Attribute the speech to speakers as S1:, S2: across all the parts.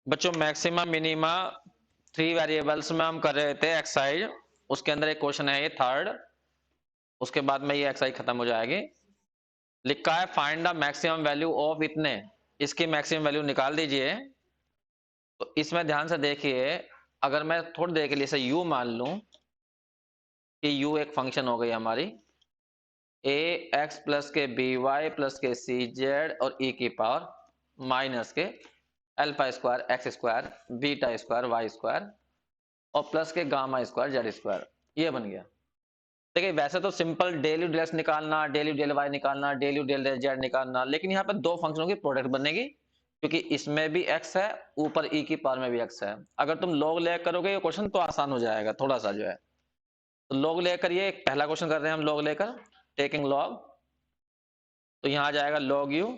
S1: बच्चों maximum minima 3 variables में हम कर रहे थे एक्सरसाइज। उसके अंदर एक क्वेश्चन है ये थर्ड, उसके बाद में ये एक्सरसाइज खत्म हो जाएगी। लिखा है find the maximum value of इतने, इसकी मैक्सिमम वैल्यू निकाल दीजिए। तो इसमें ध्यान से देखिए, अगर मैं थोड़ी देर के लिए इसे u मान लूं कि u एक फंक्शन हो गई हमारी a x प्लस के बी वाई प्लस के सी जेड और e की power minus K alpha square X square beta square Y square और plus K gamma square Z square, ये बन गया। देखिए वैसे तो simple del you del X निकालना, डेल यू डेल वाई निकालना, डेल यू डेल जेड निकालना, लेकिन यहाँ पर दो फंक्शनों की प्रोडक्ट बनेगी क्योंकि इसमें भी x है, ऊपर e की पावर में भी x है। अगर तुम लॉग लेकर करोगे ये क्वेश्चन तो आसान हो जाएगा थोड़ा सा जो है। तो लॉग लेकर, ये पहला क्वेश्चन कर रहे हैं हम लॉग लेकर, टेकिंग लॉग। तो यहाँ आ जाएगा लॉग यू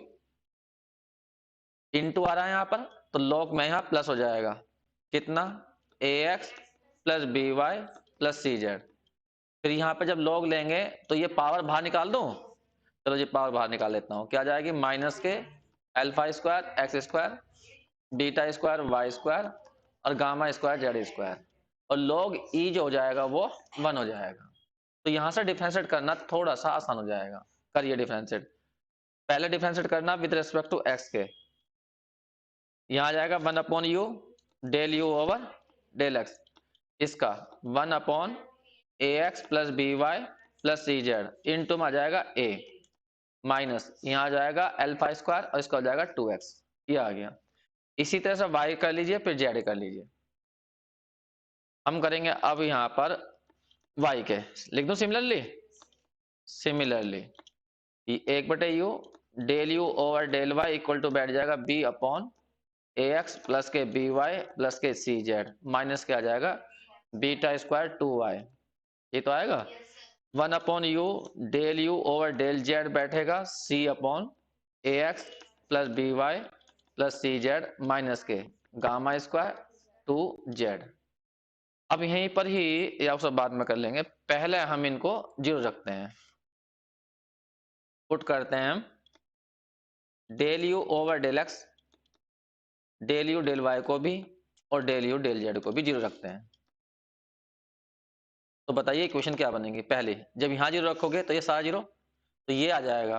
S1: इनटू आ रहा है यहाँ पर, तो लॉग में यहाँ प्लस हो जाएगा कितना A x plus B Y plus C Z. फिर यहाँ पे जब लॉग लेंगे तो ये पावर बाहर निकाल दूं। चलो ये पावर बाहर निकाल लेता हूँ, क्या आ जाएगी minus K alpha square X square beta square Y square और गामा स्क्वायर जेड स्क्वायर, और लॉग ई जो हो जाएगा वो 1 हो जाएगा। तो यहाँ से डिफरेंशिएट करना थोड़ा सा आसान हो जाएगा। करिए डिफरेंशिएट, पहले डिफरेंशिएट करना विद रिस्पेक्ट टू एक्स के। यहाँ आ जाएगा 1 upon U del you over del X, इसका 1 अपॉन ए x plus B Y plus सी जेड इंटू में आ जाएगा ए माइनस यहाँ आ जाएगा अल्फा स्क्वायर और इसका हो जाएगा 2x, ये आ गया। इसी तरह से y कर लीजिए फिर z कर लीजिए। हम करेंगे अब यहाँ पर y के, लिख दूं सिमिलरली। सिमिलरली एक बटे U del you over del Y equal to बैठ जाएगा b अपॉन ए एक्स प्लस के बी वाई प्लस के सी जेड माइनस क्या आ जाएगा बीटा स्क्वायर 2y, ये तो आएगा। 1 upon U del you over del Z बैठेगा सी अपॉन ए x plus B Y plus सी जेड माइनस के गामा स्क्वायर 2z। अब यहीं पर ही, या सब बाद में कर लेंगे, पहले हम इनको जीरो रखते हैं। पुट करते हैं हम del you over del x del you del y को भी और डेल यू डेल जेड को भी जीरो रखते हैं। तो बताइए इक्वेशन क्या बनेगी। पहले जब यहां जीरो रखोगे तो ये सारा जीरो, तो ये आ जाएगा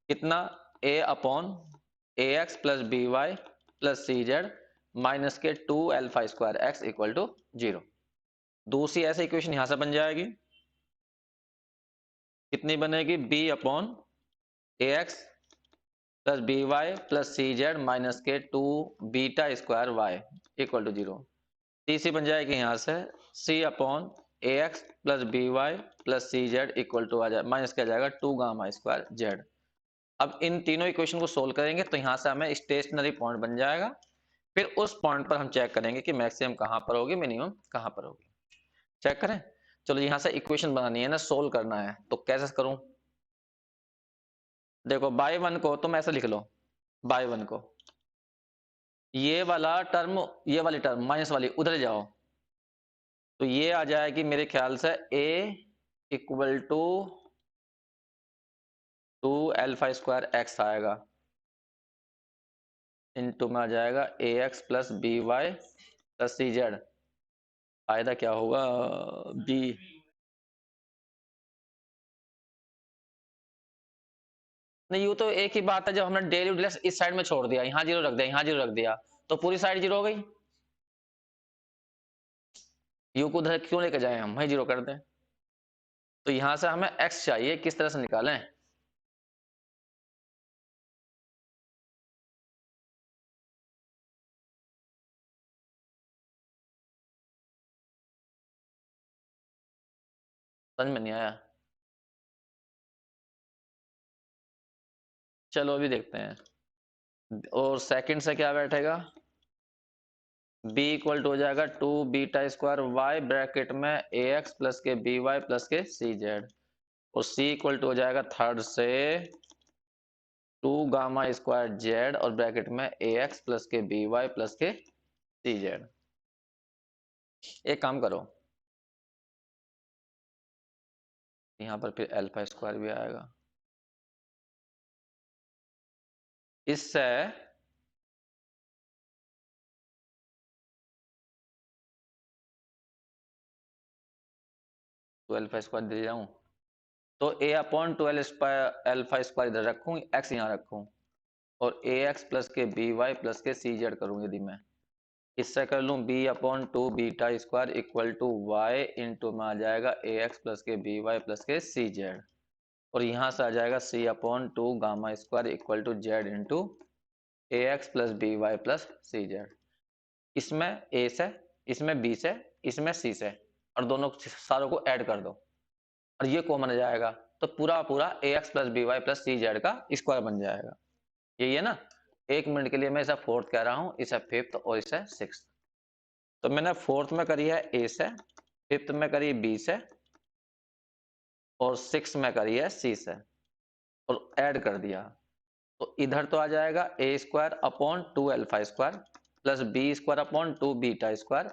S1: कितना a upon A x plus B Y plus C Z minus के 2 alpha square x equal to 0। दूसरी ऐसे इक्वेशन यहां से बन जाएगी, कितनी बनेगी b अपॉन ए x plus B Y plus सी जेड माइनस के 2 beta square Y equal to 0। तीसरी बन जाएगी यहां से c upon A x plus B Y plus C Z equal to आ जाए माइनस क्या जाएगा 2 गामा स्क्वायर जेड। अब इन तीनों इक्वेशन को सोल्व करेंगे तो यहां से हमें स्टेशनरी पॉइंट बन जाएगा। फिर उस पॉइंट पर हम चेक करेंगे कि मैक्सिमम कहां पर होगी मिनिमम कहां पर होगी। चेक करें। चलो यहां से इक्वेशन बनानी है ना, सोल्व करना है, तो कैसे करूं। देखो बाय वन को तुम ऐसे लिख लो, बाय वन को ये वाला टर्म, ये वाली टर्म माइनस वाली उधर जाओ, तो ये आ जाएगी मेरे ख्याल से a equal to 2 alpha square X आएगा इनटू में आ जाएगा A x plus B Y plus C Z. फायदा क्या होगा बी, नहीं यू तो एक ही बात है, जब हमने डेल यू इस साइड में छोड़ दिया, यहाँ जीरो रख दिया, यहाँ जीरो रख दिया, तो पूरी साइड जीरो हो गई। यू को उधर क्यों लेके जाए, हम वही जीरो कर दें। तो यहां से हमें एक्स चाहिए, किस तरह से निकालें। समझ में नहीं आया। चलो अभी देखते हैं। और सेकंड से क्या बैठेगा, b इक्वल टू हो जाएगा 2 बीटा स्क्वायर y ब्रैकेट में ए एक्स प्लस के बी वाई प्लस के सी जेड, और c इक्वल टू हो जाएगा थर्ड से 2 गामा स्क्वायर जेड और ब्रैकेट में ए एक्स प्लस के बी वाई प्लस के सी जेड। एक काम करो, यहाँ पर फिर अल्फा स्क्वायर भी आएगा, इससे टू अल्फा स्क्वायर दे जाऊं, तो a upon two alpha square इधर रखूं, x यहाँ रखूं, और ए एक्स प्लस के बी वाई प्लस के सी जेड करूँ यदि मैं इससे कर लूँ B upon two beta square equal to Y into में आ जाएगा ए एक्स प्लस के बी वाई प्लस के सी जेड, और यहाँ से आ जाएगा C upon two gamma square equal to Z into A x plus B Y plus C Z. इसमें ए से, इसमें बी से, इसमें सी से, और दोनों सारों को ऐड कर दो और ये कॉमन आ जाएगा, तो पूरा पूरा A x plus B Y plus C Z का स्क्वायर बन जाएगा। यही है ना। एक मिनट के लिए मैं इसे फोर्थ कह रहा हूं, इसे फिफ्थ और इसे सिक्स्थ। तो मैंने फोर्थ में करी है ए से, फिफ्थ में करी बी से, और सिक्स में करी है सी से, और ऐड कर दिया। तो इधर तो आ जाएगा A square upon two alpha square plus B square upon two beta square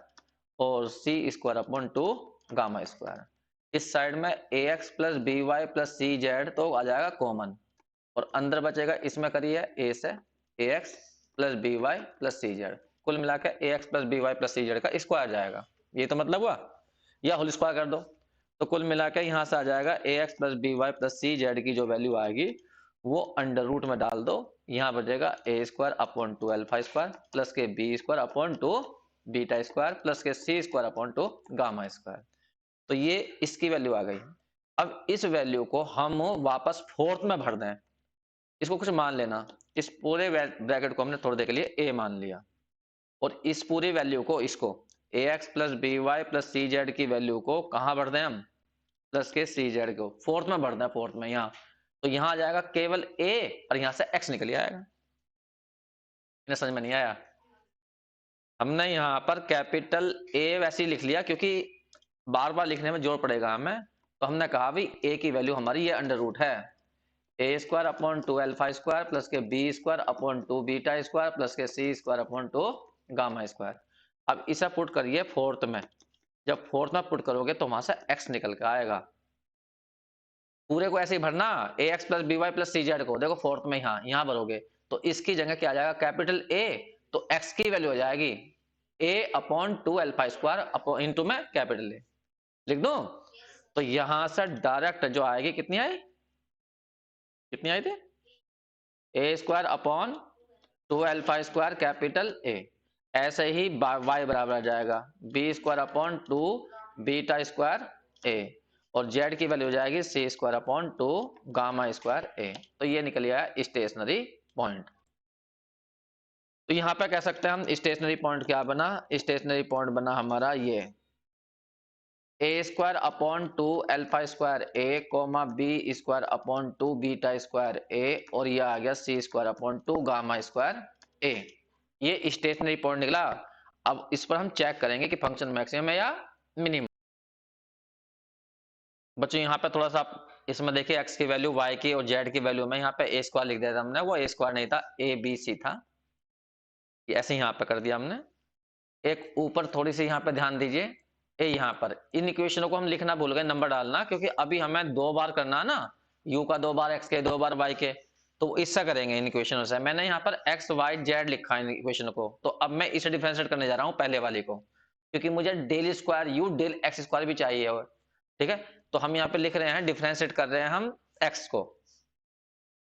S1: और C square upon two gamma square. इस साइड में A x plus B Y plus C Z तो आ जाएगा कॉमन, और अंदर बचेगा इसमें करिए ए से A x plus B Y plus C Z, कुल मिलाकर A x plus B Y plus C Z का स्क्वायर जाएगा। ये तो मतलब हुआ, या होल स्क्वायर कर दो, तो कुल मिलाकर यहाँ से आ जाएगा A x plus B Y plus C Z की जो वैल्यू आएगी वो अंडर रूट में डाल दो, यहाँ बचेगा A square upon two alpha square plus के B square upon two beta square plus के सी square upon two gamma square. तो ये इसकी वैल्यू आ गई। अब इस वैल्यू को हम वापस फोर्थ में भर दें, इसको कुछ मान लेना, इस पूरे ब्रैकेट को हमने थोड़ी देर के लिए ए मान लिया, और इस पूरी वैल्यू को इसको A x plus B Y plus C Z की वैल्यू को कहाँ भर दें हम, प्लस के सी जेड को फोर्थ में भर दें, फोर्थ में यहाँ, तो यहाँ आ जाएगा केवल ए और यहाँ से एक्स निकल आएगा। इन्हें समझ में नहीं आया? हमने यहाँ पर कैपिटल ए वैसे ही लिख लिया क्योंकि बार बार लिखने में जोर पड़ेगा हमें, तो हमने कहा भी ए की वैल्यू हमारी ये अंडर रूट है A square upon two alpha square plus के B square upon two beta square plus के सी square upon two gamma square. अब इसे पुट करिए फोर्थ में, जब फोर्थ में पुट करोगे तो वहां से एक्स निकल के आएगा। पूरे को ऐसे ही भरना, A x plus B Y plus C Z को देखो फोर्थ में यहाँ भरोगे तो इसकी जगह क्या आ जाएगा, कैपिटल ए, तो एक्स की वैल्यू हो जाएगी A upon two alpha square into में कैपिटल ए लिख दो। तो यहां से डायरेक्ट जो आएगी कितनी आई, कितनी आई थी, A square upon two alpha square capital A, ऐसे ही वाई बराबर आ जाएगा B square upon two beta square A, और जेड की वैल्यू हो जाएगी C square upon two gamma square A. तो ये निकल आया स्टेशनरी पॉइंट। तो यहां पे कह सकते हैं हम स्टेशनरी पॉइंट क्या बना, स्टेशनरी पॉइंट बना हमारा ये A square upon two alpha square A comma B square upon two beta square A, और ये आ गया C square upon two gamma square A. ये स्टेशनरी पॉइंट निकला। अब इस पर हम चेक करेंगे कि फंक्शन मैक्सिमम है या मिनिमम। बच्चों यहाँ पे थोड़ा सा इसमें देखिए एक्स की वैल्यू वाई की और जेड की वैल्यू में यहाँ पे ए स्क्वायर लिख दिया था हमने, वो ए स्क्वायर नहीं था, ए बी सी था, ऐसे यहाँ पे कर दिया हमने। एक ऊपर थोड़ी सी यहाँ पे ध्यान दीजिए, ए यहाँ पर इन इक्वेशनों को हम लिखना भूल गए, नंबर डालना, क्योंकि अभी हमें दो बार करना है ना, u का दो बार x के दो बार y के, तो इससे करेंगे इन इक्वेशनों से। मैंने यहाँ पर x y z लिखा है इन इक्वेशन को, तो अब मैं इसे डिफरेंशिएट करने जा रहा हूँ पहले वाले को, क्योंकि मुझे del square u del x square भी चाहिए हो, ठीक है। तो हम यहाँ पे लिख रहे हैं, डिफरेंशिएट कर रहे हैं हम x को,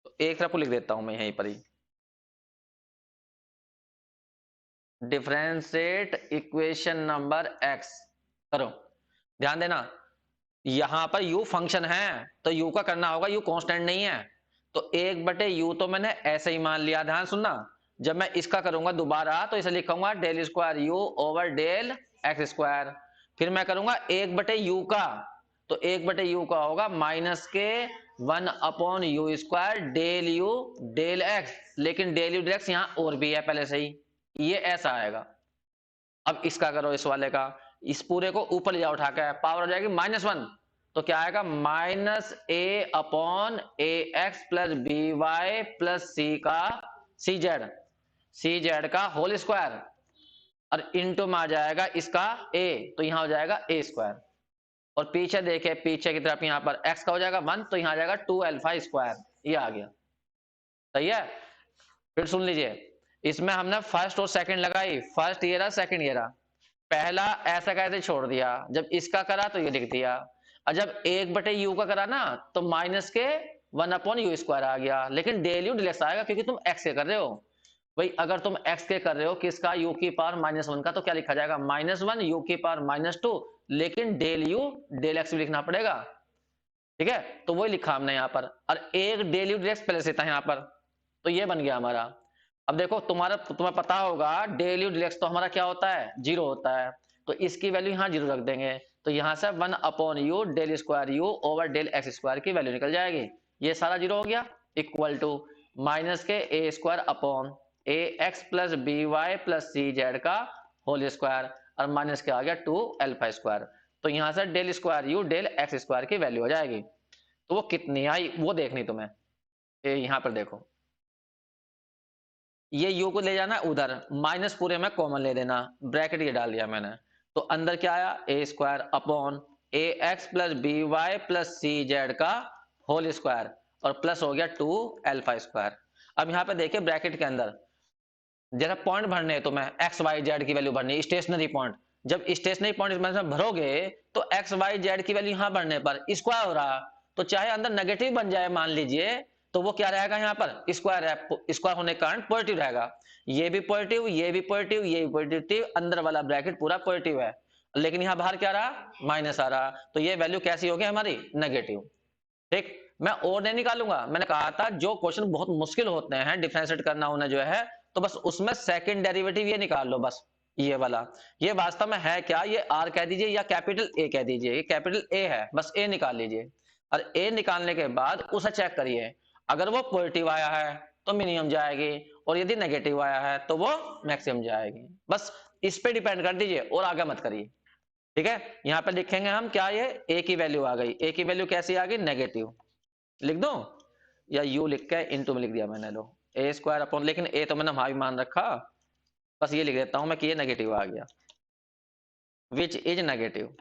S1: तो एक तरफ को लिख देता हूं मैं यहीं पर ही, डिफरेंशिएट इक्वेशन नंबर x करो। ध्यान देना यहां पर u फंक्शन है तो u का करना होगा, u कांस्टेंट नहीं है, तो एक बटे u तो मैंने ऐसे ही मान लिया। ध्यान सुनना, जब मैं इसका करूंगा दोबारा तो इसे लिखूंगा del square u over del x square, फिर मैं करूंगा एक बटे u का, तो एक बटे u का होगा minus k one upon u square del u del x, लेकिन डेल u डेल x यहाँ और भी है पहले से ही, ये ऐसा आएगा। अब इसका करो, इस वाले का, इस पूरे को ऊपर ले जाओ उठा के, पावर हो जाएगी -1, तो क्या आएगा माइनस ए अपॉन ए x plus B Y plus सी का सी जेड का होल स्क्वायर, और इंटू में आ जाएगा इसका ए, तो यहां हो जाएगा ए स्क्वायर, और पीछे देखे पीछे की तरफ यहाँ पर x का हो जाएगा 1, तो यहां आ जाएगा टू अल्फा स्क्वायर, ये आ गया। सही है। फिर सुन लीजिए, इसमें हमने फर्स्ट और सेकंड लगाई, फर्स्ट ये रहा सेकंड ये रहा, पहला ऐसा कैसे छोड़ दिया, जब इसका करा तो ये लिख दिया, और जब 1/u का करा ना तो माइनस के 1/u² आ गया, लेकिन डेल यू डेल एक्स आएगा क्योंकि तुम x के कर रहे हो। भाई अगर तुम x के कर रहे हो किसका, u की पावर -1 का, तो क्या लिखा जाएगा -1 u की पावर -2, लेकिन डेल यू डेल एक्स भी लिखना पड़ेगा। ठीक है, तो वही लिखा हमने यहाँ पर, और एक डेल यू डेल एक्स पहले से था यहाँ पर, तो ये बन गया हमारा। अब देखो तुम्हें पता होगा डेल यू डेल एक्स तो हमारा क्या होता है, 0 होता है, तो इसकी वैल्यू यहाँ 0 रख देंगे, तो यहाँ से 1/u del square u over del x square की वैल्यू निकल जाएगी। ये सारा 0 हो गया, equal to minus k a square upon A x plus B Y plus C Z का होल स्क्वायर, और माइनस के आ गया 2 अल्फा स्क्वायर। तो यहाँ से del square u del x square की वैल्यू हो जाएगी। तो वो कितनी आई वो देखनी तुम्हें, यहाँ पर देखो, ये u को ले जाना उधर, माइनस पूरे में कॉमन ले देना, ब्रैकेट ये डाल दिया मैंने, तो अंदर क्या आया a square upon A x plus B Y plus C Z का होल स्क्वायर, और प्लस हो गया 2 अल्फा स्क्वायर। अब यहाँ पे देखिए ब्रैकेट के अंदर जैसा पॉइंट भरने हैं, तो मैं एक्स वाई जेड की वैल्यू भरनी, स्टेशनरी पॉइंट, जब स्टेशनरी पॉइंट में भरोगे तो एक्स वाई जेड की वैल्यू यहाँ भरने पर स्क्वायर हो रहा, तो चाहे अंदर नेगेटिव बन जाए मान लीजिए, तो वो क्या रहेगा यहाँ पर स्क्वायर है, स्क्वायर होने के कारण पॉजिटिव रहेगा। ये भी पॉजिटिव, ये भी पॉजिटिव, ये भी पॉजिटिव, अंदर वाला ब्रैकेट पूरा पॉजिटिव है, लेकिन यहाँ बाहर क्या रहा माइनस आ रहा, तो ये वैल्यू कैसी होगी हमारी नेगेटिव। ठीक, मैं और नहीं निकालूंगा, मैंने कहा था जो क्वेश्चन बहुत मुश्किल होते हैं डिफरेंशिएट करना उन्हें जो है, तो बस उसमें सेकंड डेरिवेटिव ये निकाल लो बस, ये वाला, ये वास्तव में है क्या, ये आर कह दीजिए या कैपिटल ए कह दीजिए, ये कैपिटल ए है, बस ए निकाल लीजिए, और ए निकालने के बाद उसे चेक करिए, अगर वो पॉजिटिव आया है तो मिनिमम जाएगी, और यदि नेगेटिव आया है तो वो मैक्सिमम जाएगी, बस इस पे डिपेंड कर दीजिए और आगे मत करिए। ठीक है, यहाँ पे लिखेंगे हम क्या, ये ए की वैल्यू आ गई, ए की वैल्यू कैसी आ गई नेगेटिव, लिख दो, या यू लिख के इनटू में लिख दिया मैंने, लो ए स्क्वायर अपॉन, लेकिन ए तो मैंने वहां भी मान रखा, बस ये लिख देता हूं मैं कि ये नेगेटिव आ गया, which is negative,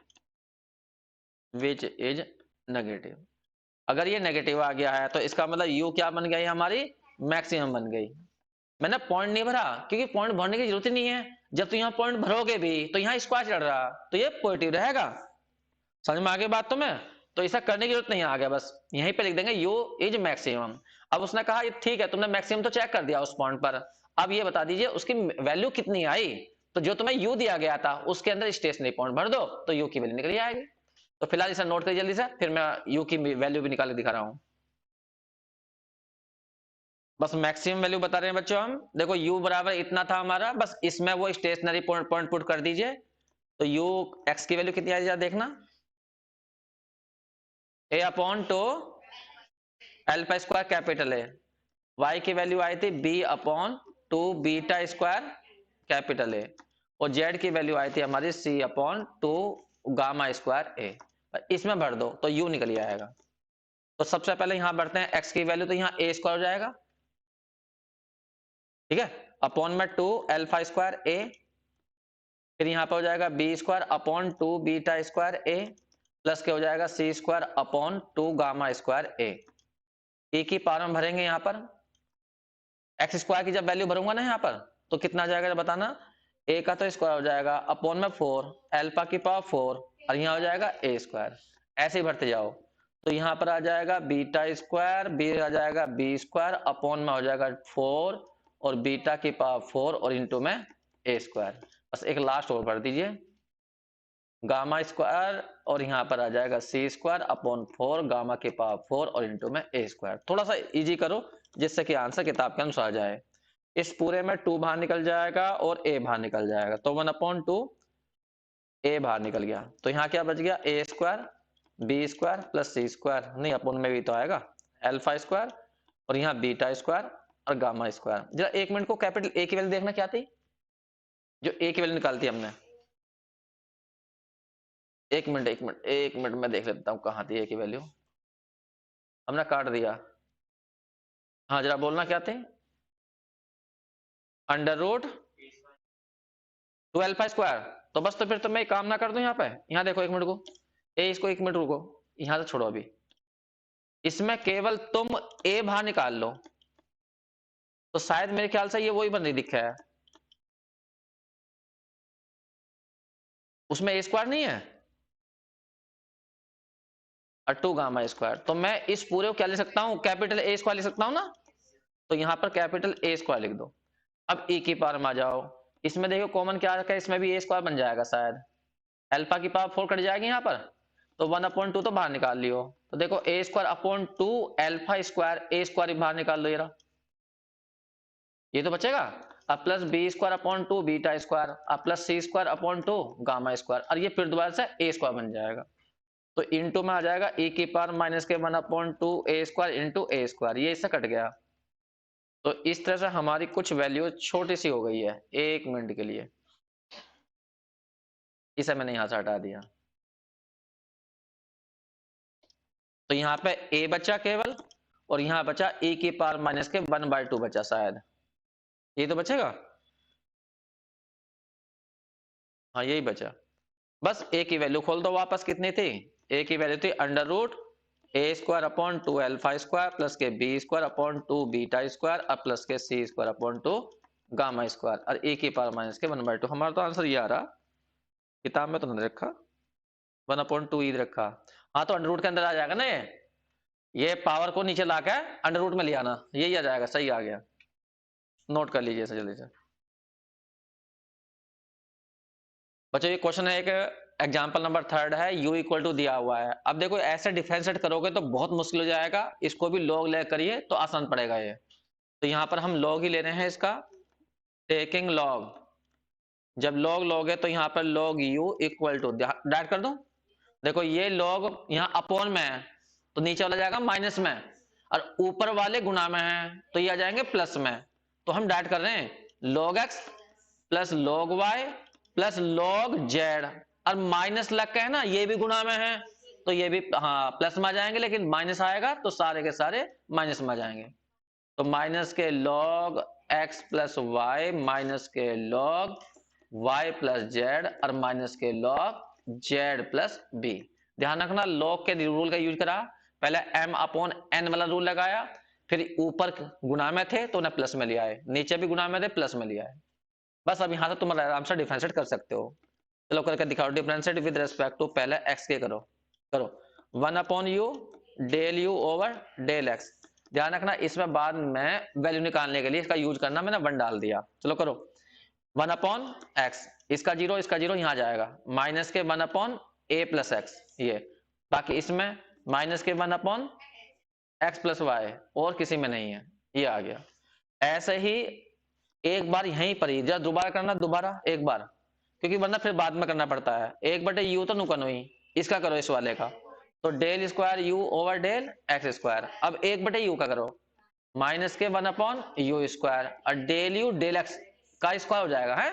S1: which is negative. अगर ये नेगेटिव आ गया है तो इसका मतलब यू क्या बन गई हमारी, मैक्सिमम बन गई। मैंने पॉइंट नहीं भरा क्योंकि पॉइंट भरने की जरूरत ही नहीं है, जब तुम यहाँ पॉइंट भरोगे भी तो यहाँ स्क्वायर चढ़ रहा, तो ये पॉजिटिव रहेगा। समझ में आ गई बात तुम्हें, तो ऐसा करने की जरूरत नहीं, आ गया बस यहीं पे लिख देंगे यू इज मैक्सिमम। अब उसने कहा ये ठीक है, तुमने मैक्सिमम तो चेक कर दिया उस पॉइंट पर, अब ये बता दीजिए उसकी वैल्यू कितनी आई, तो जो तुम्हें यू दिया गया था उसके अंदर स्टेशनरी पॉइंट भर दो तो यू की वैल्यू निकल आएगी। तो फिलहाल इसे नोट करिए जल्दी से, फिर मैं यू की वैल्यू भी निकाल के दिखा रहा हूं। बस मैक्सिमम वैल्यू बता रहे हैं बच्चों हम, देखो u बराबर इतना था हमारा, बस इसमें वो स्टेशनरी पॉइंट पुट कर दीजिए, तो u x की वैल्यू कितनी आ जाए देखना, a upon two alpha square capital A, y की वैल्यू आई थी b upon two beta square capital A, और z की वैल्यू आई थी हमारी c upon two gamma square a. इसमें भर दो तो u निकल आएगा। तो सबसे पहले यहां भरते हैं x की वैल्यू, तो यहाँ a स्क्वायर हो जाएगा, ठीक है, अपॉन में टू अल्फा स्क्वायर ए, फिर यहां पर हो जाएगा B square upon two beta square a, plus k हो जाएगा c square upon two gamma square a. A की पावर में भरेंगे यहाँ पर, एक्स स्क्वायर की जब वैल्यू भरूंगा ना यहाँ पर, तो कितना आ जाएगा बताना, ए का तो स्क्वायर हो जाएगा अपॉन में 4 अल्फा की पावर 4, और यहाँ हो जाएगा ए स्क्वायर, ऐसे ही भरते जाओ, तो यहाँ पर आ जाएगा बीटा स्क्वायर, बी आ जाएगा बी स्क्वायर अपॉन में हो जाएगा 4 और बीटा की पावर 4 और इंटू में ए स्क्वायर। बस एक लास्ट और भर दीजिए गामा स्क्वायर, और यहाँ पर आ जाएगा सी स्क्वायर अपॉन 4 गामा की पावर 4 और इंटू में ए स्क्वायर। थोड़ा सा इजी करो जिससे कि आंसर किताब के अनुसार जाए। इस पूरे में 2 बाहर निकल जाएगा और ए बाहर निकल जाएगा, तो 1/2 ए बाहर निकल गया, तो यहाँ क्या बच गया ए square B square plus c square, नहीं अपॉन में भी तो आएगा अल्फा स्क्वायर, और यहाँ बीटा स्क्वायर और गामा स्क्वायर। जरा 1 मिनट को कैपिटल ए की वैल्यू देखना क्या थी, जो ए की वैल्यू निकालती हमने, 1 मिनट में देख लेता हूँ कहाँ थी ए की वैल्यू, हमने काट दिया। हाँ जरा बोलना क्या थे, अंडर रूट 2 अल्फा स्क्वायर, तो बस तो फिर तो मैं एक काम ना कर दूं यहाँ पे, यहाँ देखो 1 मिनट को, ए इसको 1 मिनट रुको, यहाँ से छोड़ो अभी, इसमें केवल तुम ए बाहर निकाल लो, तो शायद मेरे ख्याल से ये वही बन रही दिखा है, उसमें ए स्क्वायर नहीं है, और 2 गामा स्क्वायर। तो मैं इस पूरे को क्या लिख सकता हूँ, कैपिटल ए स्क्वायर लिख सकता हूँ ना, तो यहाँ पर कैपिटल ए स्क्वायर लिख दो। अब e की पावर में आ जाओ, इसमें देखो कॉमन क्या रखा है, इसमें भी ए स्क्वायर बन जाएगा शायद, अल्फा की पावर 4 कट जाएगी यहाँ पर, तो 1/2 तो बाहर निकाल लियो। तो देखो a square upon 2 alpha square, a square बाहर निकाल लो, ये तो बचेगा। अब plus B square upon 2 beta square, अब plus c square upon 2 gamma square, और ये फिर दोबारा से ए स्क्वायर बन जाएगा। तो इनटू में आ जाएगा e की पावर माइनस के 1/2 ए स्क्वायर इंटू ए स्क्वायर, ये इससे कट गया। तो इस तरह से हमारी कुछ वैल्यू छोटी सी हो गई है 1 मिनट के लिए, इसे मैंने यहां से हटा दिया। तो यहाँ पे a बचा केवल, और यहाँ बचा e की पावर माइनस के 1/2 बचा शायद, ये तो बचेगा, हाँ यही बचा। बस a की वैल्यू खोल दो वापस, कितनी थी, a की वैल्यू थी under root a square upon 2 alpha square plus के B square upon 2 beta square अब प्लस के सी स्क्वायर अपॉन 2 गामा स्क्वायर, और e की पावर माइनस के 1/2। हमारा तो आंसर ये आ रहा, किताब में तो नहीं रखा, 1/2 ही रखा। हाँ तो अंडर रूट के अंदर आ जाएगा ना, ये पावर को नीचे लाकर अंडर रूट में ले आना, यही आ जाएगा, सही आ गया, नोट कर लीजिए इसे जल्दी से बच्चों। ये क्वेश्चन है, एक एग्जांपल नंबर 3 है, u इक्वल टू दिया हुआ है। अब देखो ऐसे डिफरेंशिएट करोगे तो बहुत मुश्किल हो जाएगा, इसको भी लॉग ले करिए तो आसान पड़ेगा ये। तो यहाँ पर हम लॉग ही ले रहे हैं इसका, टेकिंग लॉग, जब लॉग लोगे तो यहाँ पर log u equal to direct कर दूं, देखो ये लॉग यहाँ अपॉन में है तो नीचे वाला जाएगा माइनस में, और ऊपर वाले गुना में है तो ये आ जाएंगे प्लस में। तो हम डायरेक्ट कर रहे हैं log x plus log y plus log z, और माइनस लग के है ना, ये भी गुना में है तो ये भी हाँ प्लस में आ जाएंगे, लेकिन माइनस आएगा तो सारे के सारे माइनस में आ जाएंगे। तो minus k log x plus y minus k log y plus z और minus k log z plus b. ध्यान रखना log के रूल का यूज करा, पहले m अपॉन n वाला रूल लगाया, फिर ऊपर गुना में थे तो उन्हें प्लस में लिया है, नीचे भी गुना में थे प्लस में लिया है। बस अब यहां से तुम आराम से डिफरेंशिएट कर सकते हो। चलो करके दिखाओ डिफरेंशिएट विद रिस्पेक्ट टू पहले x के करो, करो 1/u del u over del x। ध्यान रखना इसमें बाद में वैल्यू निकालने के लिए इसका यूज करना, मैंने 1 डाल दिया। चलो करो 1/x, इसका जीरो यहां जाएगा, माइनस के 1/a प्लस एक्स, ये बाकी इसमें माइनस के 1/x प्लस वाई, और किसी में नहीं है, ये आ गया। ऐसे ही एक बार यहीं पर ही जब दोबारा करना, दोबारा एक बार, क्योंकि वरना फिर बाद में करना पड़ता है। 1/u तो नुकनो ही, इसका करो इस वाले का, तो del square u over del x square. अब 1/u का करो, माइनस के 1/u स्क्वायर और डेल u डेल एक्स का स्क्वायर हो जाएगा है,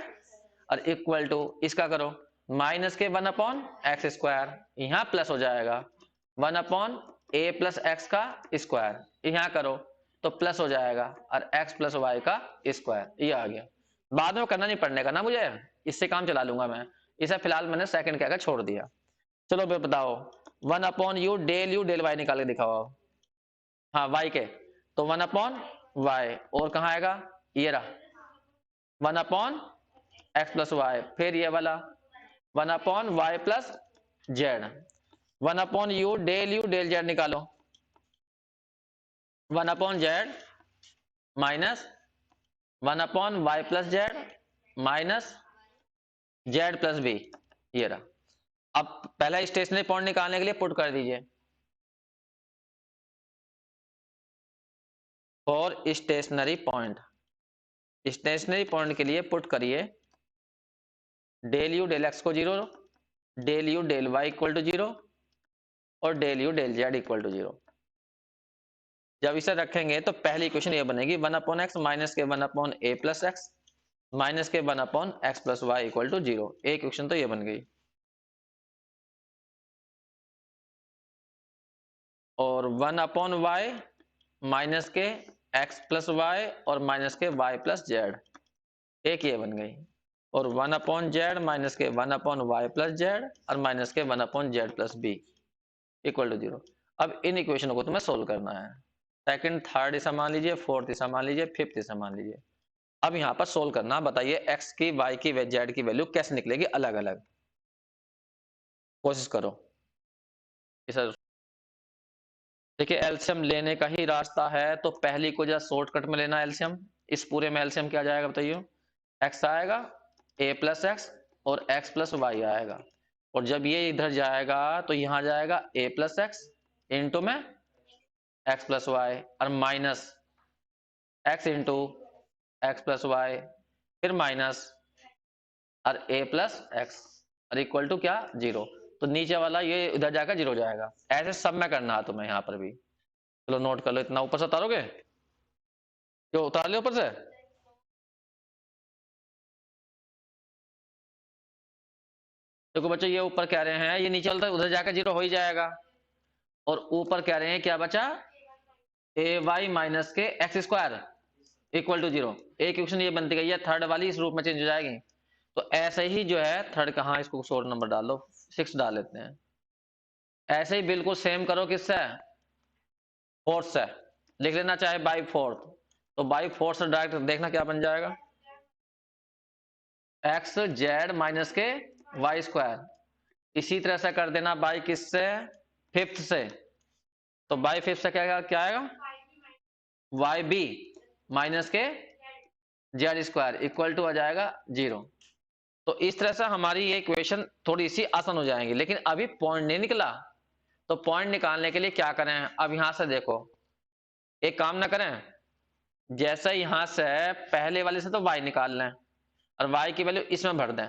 S1: और इक्वल टू इसका करो माइनस के 1/x स्क्वायर, यहां प्लस हो जाएगा 1/a प्लस एक्स का स्क्वायर, यहां करो तो प्लस हो जाएगा और x प्लस वाई का स्क्वायर, ये आ गया। बाद में करना नहीं पड़ने का ना मुझे, इससे काम चला लूंगा मैं, इसे फिलहाल मैंने सेकंड कहकर छोड़ दिया। चलो बताओ 1/u डेल वाई निकाल के दिखाओ, हाँ y के, तो 1/y, और कहाँ आएगा, ये रहा 1/x प्लस वाई, फिर ये वाला 1/y plus Z, 1/u del z निकालो, 1/z minus 1/y plus z minus z plus b, ये रहा। अब पहला स्टेशनरी पॉइंट निकालने के लिए पुट कर दीजिए, for stationary point, stationary point के लिए पुट करिए डेल यू डेल एक्स को 0, del you del Y equal to 0 और del you del z equal to 0। जब इसे रखेंगे तो पहली इक्वेशन ये बनेगी 1/x माइनस के 1/a प्लस एक्स माइनस के 1/x plus Y equal to 0। एक इक्वेशन तो ये बन गई, और 1/y माइनस के x प्लस वाई और माइनस के y प्लस जेड, एक ये बन गई, और 1/z माइनस के 1/y प्लस जेड और माइनस के 1/z plus B equal to 0। अब इन इक्वेशनों को तुम्हें सोल्व करना है, सेकंड थर्ड इसे मान लीजिए, फोर्थ इसे मान लीजिए, फिफ्थ इसे मान लीजिए। अब यहाँ पर सोल्व करना, बताइए x की y की z की वैल्यू कैसे निकलेगी अलग अलग, कोशिश करो इसे देखिए एलसीएम लेने का ही रास्ता है, तो पहली को जरा शॉर्टकट में लेना एलसीएम। इस पूरे में एलसीएम क्या जाएगा बताइए? एक्स आएगा, ए प्लस एक्स और एक्स प्लस वाई आएगा, और जब ये इधर जाएगा तो यहां जाएगा ए प्लस एक्स इंटू में एक्स प्लस वाई और minus x into x plus y, फिर माइनस और ए प्लस एक्स और इक्वल टू क्या? जीरो। तो नीचे वाला ये इधर जाकर जीरो जाएगा। ऐसे सब में करना है तुम्हें यहाँ पर भी। चलो नोट कर लो, इतना ऊपर से उतारोगे? क्यों उतार लिया ऊपर से? देखो बच्चों, ये ऊपर कह रहे हैं ये नीचे वाला उधर जाकर जीरो हो ही जाएगा, और ऊपर कह रहे हैं क्या बचा? A y minus k x square equal to zero. एक इक्वेशन ये बनती गई है, थर्ड वाली इस रूप में चेंज हो जाएगी। तो ऐसे ही जो है थर्ड कहाँ, इसको शोर्ट नंबर डाल लो, 6 डाल लेते हैं। ऐसे ही बिल्कुल सेम करो, किससे? फोर्थ से लिख लेना, चाहे बाई फोर्थ। तो बाई फोर्थ से डायरेक्ट देखना क्या बन जाएगा? एक्स जेड माइनस के वाई स्क्वायर। इसी तरह से कर देना बाई किससे? फिफ्थ से। तो बाई फिफ्थ से क्या क्या आएगा? वाई बी माइनस के जेड स्क्वायर इक्वल टू आ जाएगा जीरो। तो इस तरह से हमारी ये इक्वेशन थोड़ी सी आसान हो जाएंगी, लेकिन अभी पॉइंट नहीं निकला। तो पॉइंट निकालने के लिए क्या करें? अब यहां से देखो, एक काम ना करें, जैसे यहां से पहले वाले से तो y निकाल लें और y की वैल्यू इसमें भर दें,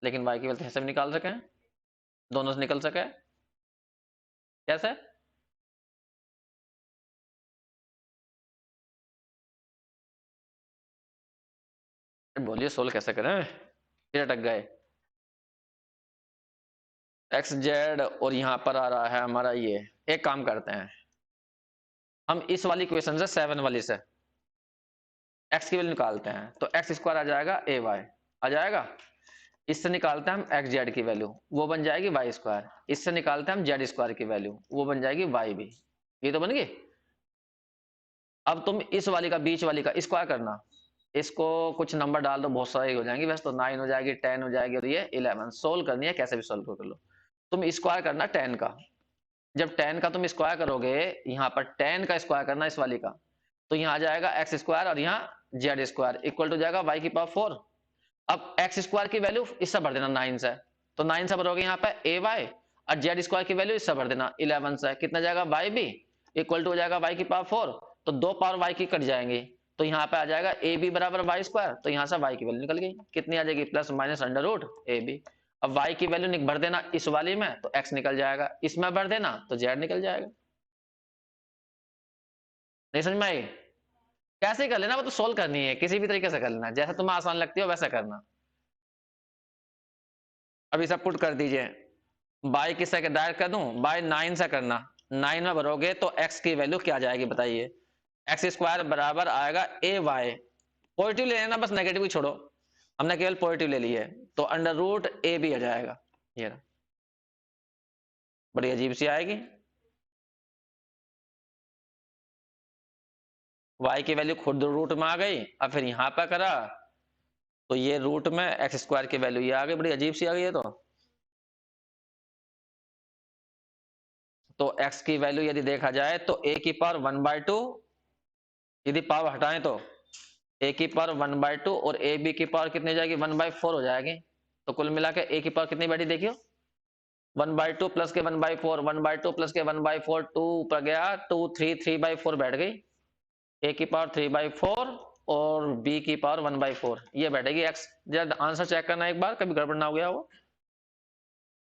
S1: लेकिन y की वैल्यू ऐसे भी निकाल सकें, दोनों से निकल सके। कैसे? बोलिए सोल्व कैसे करें, फिर अटक गए। एक्स जेड और यहां पर आ रहा है हमारा ये। एक काम करते हैं, हम इस वाली इक्वेशन से 7 वाली से x की वैल्यू निकालते हैं, तो एक्स स्क्वायर आ जाएगा ए वाई आ जाएगा। इससे निकालते हैं हम एक्स जेड की वैल्यू, वो बन जाएगी वाई स्क्वायर। इससे निकालते हैं हम जेड स्क्वायर की वैल्यू, वो बन जाएगी वाई बी। ये तो बन गई। अब तुम इस वाली का, बीच वाली का स्क्वायर करना, इसको कुछ नंबर डाल दो, बहुत सारी हो जाएंगी वैसे तो, 9 हो जाएगी, 10 हो जाएगी और ये 11। सोल्व करनी है, कैसे भी सोल्व कर लो। तुम स्क्वायर करना 10 का। जब 10 का तुम स्क्वायर करोगे, यहाँ पर 10 का स्क्वायर करना इस वाली का, तो यहाँ आ जाएगा एक्स स्क्वायर और यहाँ जेड स्क्वायर इक्वल टू जाएगा वाई की पावर 4। अब एक्स स्क्वायर की वैल्यू इससे भर देना 9 से, तो 9 से भरोगे यहाँ पे ए वाई, और जेड स्क्वायर की वैल्यू इससे भर देना 11 से, कितना जाएगा? वाई बी इक्वल टू हो जाएगा वाई की पावर 4। तो दो पावर वाई की कट जाएंगी, तो यहाँ पे आ जाएगा ए बी बराबर वाई स्क्वायर। तो यहाँ से वाई की वैल्यू निकल गई, कितनी आ जाएगी? Plus minus under root a b. अब वाई की वैल्यू भर देना इस वाली में, तो एक्स निकल जाएगा, इसमें भर देना तो जेड निकल जाएगा। नहीं समझ में आई? कैसे कर लेना, वो तो सोल्व करनी है, किसी भी तरीके से कर लेना, जैसा तुम्हें आसान लगती हो वैसा करना। अभी सब पुट कर दीजिए, बाई किससे डायरेक्ट कर दूं? बाई 9 से करना। 9 में भरोगे तो x की वैल्यू क्या जाएगी बताइए? एक्स स्क्वायर बराबर आएगा ए वाई, पॉजिटिव ले लेना, बस नेगेटिव ही छोड़ो, हमने केवल पॉजिटिव ले ली है, तो अंडर रूट ए बी आ जाएगा। ये बड़ी अजीब सी आएगी। y की वैल्यू खुद रूट में आ गई, और फिर यहां पर करा तो ये रूट में एक्स स्क्वायर की वैल्यू ये आ गई, बड़ी अजीब सी आ गई है। तो x की वैल्यू यदि देखा जाए तो a की पावर 1/2, यदि पावर हटाएं तो a की पावर 1/2 और ए बी की पावर कितनी हो जाएगी? 1/4 हो जाएगी। तो कुल मिला के a की पावर कितनी बैठी देखियो? 1/2 प्लस के 1/4, 1/2 प्लस के 1/4, 2 ऊपर गया 2, 3, 3/4 बैठ गई। a की पावर 3/4 और b की पावर 1/4 ये बैठेगी x। जरा आंसर चेक करना एक बार, कभी गड़बड़ ना हो गया हो।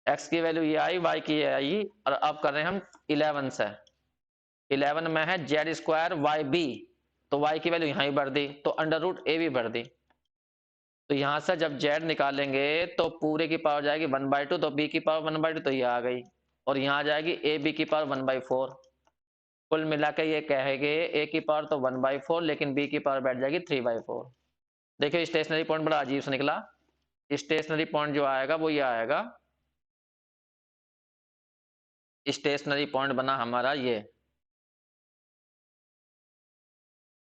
S1: x की वैल्यू ये आई, y की ये आई, और अब कर रहे हैं हम 11 से। 11 में है जेड स्क्वायर वाई बी, तो y की वैल्यू यहां ही भर दी, तो अंडर रूट ए भी भर दी। तो यहां से जब z निकालेंगे तो पूरे की पावर जाएगी 1/2, तो b की पावर 1/2 तो ये आ गई, और यहां आ जाएगी ए बी की पावर 1/4। कुल मिला के ये कहेंगे a की पावर तो 1/4, लेकिन b की पावर बैठ जाएगी 3/4। देखिए स्टेशनरी पॉइंट बड़ा अजीब से निकला। स्टेशनरी पॉइंट जो आएगा वो ये आएगा, स्टेशनरी पॉइंट बना हमारा ये।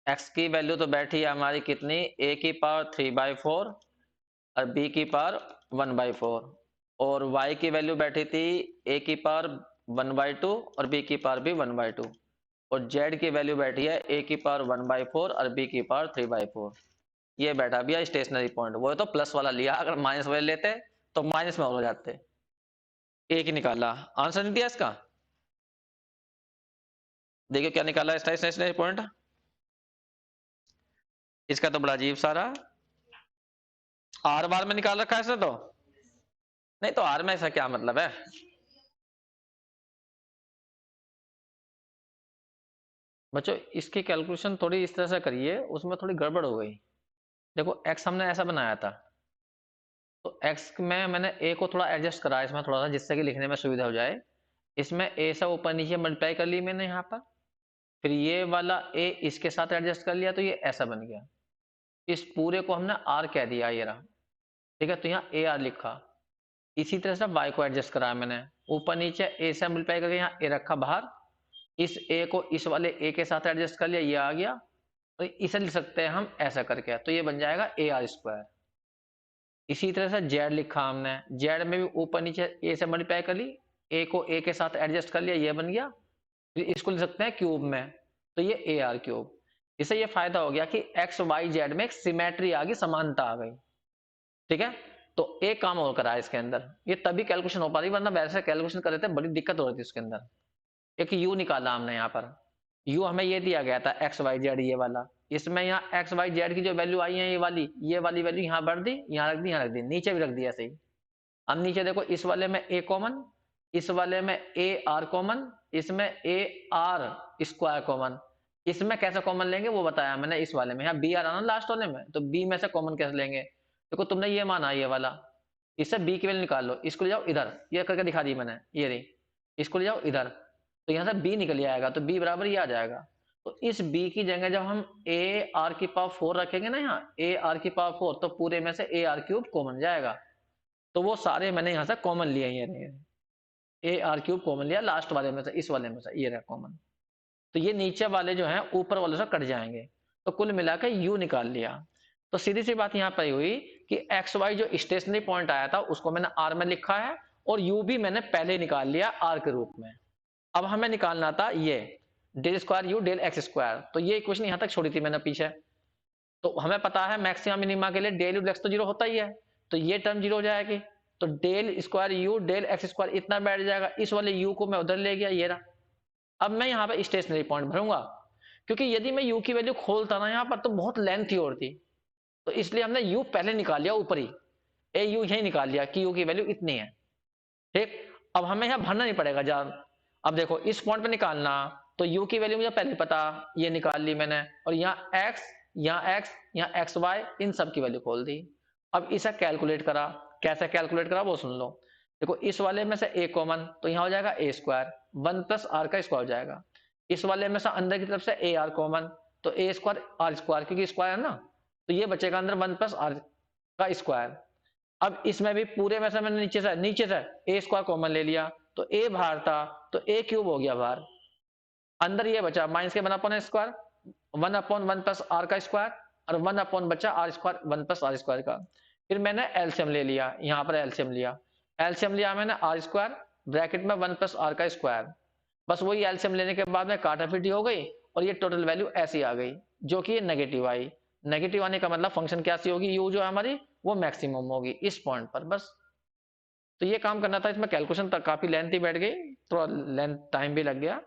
S1: x की वैल्यू तो बैठी है हमारी कितनी? a की पावर 3/4 और b की पावर 1/4, और y की वैल्यू बैठी थी a की पावर 1/2 और b की पावर भी 1/2, और z की वैल्यू बैठी है a की पावर 1/4 और b की पावर 3/4। ये बैठा भी है स्टेशनरी पॉइंट। वो तो प्लस वाला लिया, अगर माइनस वाले लेते तो माइनस में हो जाते। एक ही निकाला, आंसर नहीं दिया इसका। देखिए क्या निकाला इसका स्टेशनरी पॉइंट। इसका तो बड़ा अजीब सारा आर बार में निकाल रखा है इसने तो। नहीं तो आर में ऐसा क्या मतलब है। बच्चों इसकी कैलकुलेशन थोड़ी इस तरह से करिए, उसमें थोड़ी गड़बड़ हो गई। देखो एक्स हमने ऐसा बनाया था, तो एक्स में मैंने ए को थोड़ा एडजस्ट करा इसमें थोड़ा सा, जिससे कि लिखने में सुविधा हो जाए। इसमें ए से ऊपर नीचे मल्टीप्लाई कर ली मैंने यहाँ पर, फिर ये वाला ए इसके साथ एडजस्ट कर लिया, तो ये ऐसा बन गया। इस पूरे को हमने आर कह दिया, ये रहा। ठीक है, तो यहाँ ए आर लिखा। इसी तरह से वाई को एडजस्ट कराया मैंने, ऊपर नीचे ए से मल्टीप्लाई करके यहाँ ए रखा बाहर, इस ए को इस वाले ए के साथ एडजस्ट कर लिया, ये आ गया। तो इसे लिख सकते हैं हम ऐसा करके, तो ये बन जाएगा ए आर स्क्वायर। इसी तरह से जेड लिखा हमने, जेड में भी ऊपर नीचे ए से मल्टीप्लाई कर ली, ए को ए के साथ एडजस्ट कर लिया, ये बन गया। फिर इसको लिख सकते हैं क्यूब में, तो ये ए आर क्यूब। इससे ये फायदा हो गया कि एक्स वाई जेड में एक सिमेट्री आ गई, समानता आ गई। ठीक है, तो एक काम और करा है इसके अंदर, ये तभी कैलकुलेशन हो पा रही, वरना वैसे कैलकुलेशन कर रहे थे बड़ी दिक्कत हो रही थी उसके अंदर। एक यू निकाला हमने यहाँ पर, यू हमें ये दिया गया था एक्स वाई जेड ये वाला। इसमें यहाँ एक्स वाई जेड की जो वैल्यू आई है ये वाली वैल्यू यहाँ बढ़ दी, यहाँ रख दी, यहाँ रख दी, नीचे भी रख दिया ऐसे ही। अब नीचे देखो, इस वाले में ए कॉमन, इस वाले में ए आर कॉमन, इसमें ए आर स्क्वायर कॉमन। इसमें कैसे कॉमन लेंगे वो बताया मैंने, इस वाले में यहाँ बी आर आना लास्ट वाले में, तो बी में से कॉमन कैसे लेंगे। देखो तुमने ये माना ये वाला, इससे बी की वैल्यू निकाल लो, इसको ले जाओ इधर, ये करके दिखा दी मैंने, ये रही, इसको ले जाओ इधर, तो यहाँ से बी निकल आएगा, तो बी बराबर ये आ जाएगा। तो इस बी की जगह जब हम ए आर की पावर 4 रखेंगे ना, यहाँ ए आर की पावर 4, तो पूरे में से ए आर क्यूब कॉमन जाएगा। तो वो सारे मैंने यहाँ से कॉमन लिए, ये ए आर क्यूब कॉमन लिया लास्ट वाले में से, इस वाले में से ये रहा कॉमन। तो ये नीचे वाले जो हैं ऊपर वाले से कट जाएंगे, तो कुल मिलाकर यू निकाल लिया। तो सीधी सी बात यहाँ पर हुई कि एक्स वाई जो स्टेशनरी पॉइंट आया था उसको मैंने आर में लिखा है, और यू भी मैंने पहले निकाल लिया आर के रूप में। अब हमें निकालना था ये del square u del x square, तो ये इक्वेशन यहाँ तक छोड़ी थी मैंने पीछे। तो हमें पता है मैक्सिमम मिनिमा के लिए डेल यू एक्स तो जीरो होता ही है, तो ये टर्म जीरो हो जाएगी, तो del square u del x square इतना बैठ जाएगा, इस वाले यू को मैं उधर ले गया, ये रहा। अब मैं यहाँ पे स्टेशनरी पॉइंट भरूंगा, क्योंकि यदि मैं यू की वैल्यू खोलता ना यहाँ पर तो बहुत लेंथ थी और थी, तो इसलिए हमने यू पहले निकाल लिया ऊपर ही, ए यू यही निकाल लिया कि यू की वैल्यू इतनी है। ठीक, अब हमें यहाँ भरना नहीं पड़ेगा जान। अब देखो इस पॉइंट पे निकालना, तो यू की वैल्यू मुझे पहले पता, ये निकाल ली मैंने, और यहाँ एक्स, यहाँ एक्स, यहाँ एक्स वाई, इन सब की वैल्यू खोल दी। अब इसे कैलकुलेट करा, कैसे कैलकुलेट करा वो सुन लो। देखो इस वाले में से ए कॉमन, तो यहाँ हो जाएगा ए स्क्वायर, 1 प्लस आर का स्क्वायर हो जाएगा। इस वाले में से अंदर की तरफ से ए आर कॉमन, तो ए स्क्वायर आर स्क्वायर, क्योंकि स्क्वायर है ना, तो ये बचेगा अंदर 1 प्लस आर का स्क्वायर। अब इसमें भी पूरे में से मैंने नीचे से ए स्क्वायर कॉमन ले लिया, तो ए बाहर था, तो ए क्यूब हो गया बाहर, अंदर ये बचा minus k 1 upon square, 1/1 plus r का स्क्वायर, और 1 अपॉन बचा r square 1 plus r square का। फिर मैंने एलसीएम ले लिया, यहाँ पर एलसीएम लिया मैंने आर स्क्वायर ब्रैकेट में 1 प्लस आर का स्क्वायर। बस वही एलसीएम लेने के बाद में काटापीटी हो गई, और ये टोटल वैल्यू ऐसी आ गई, जो कि ये नेगेटिव आई। नेगेटिव आने का मतलब फंक्शन कैसी होगी, यू जो है हमारी वो मैक्सिमम होगी इस पॉइंट पर, बस। तो ये काम करना था, इसमें कैलकुलेशन तक काफी लेंथी बैठ गई, थोड़ा लेंथ टाइम भी लग गया।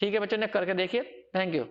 S1: ठीक है बच्चों ने करके देखिए, थैंक यू।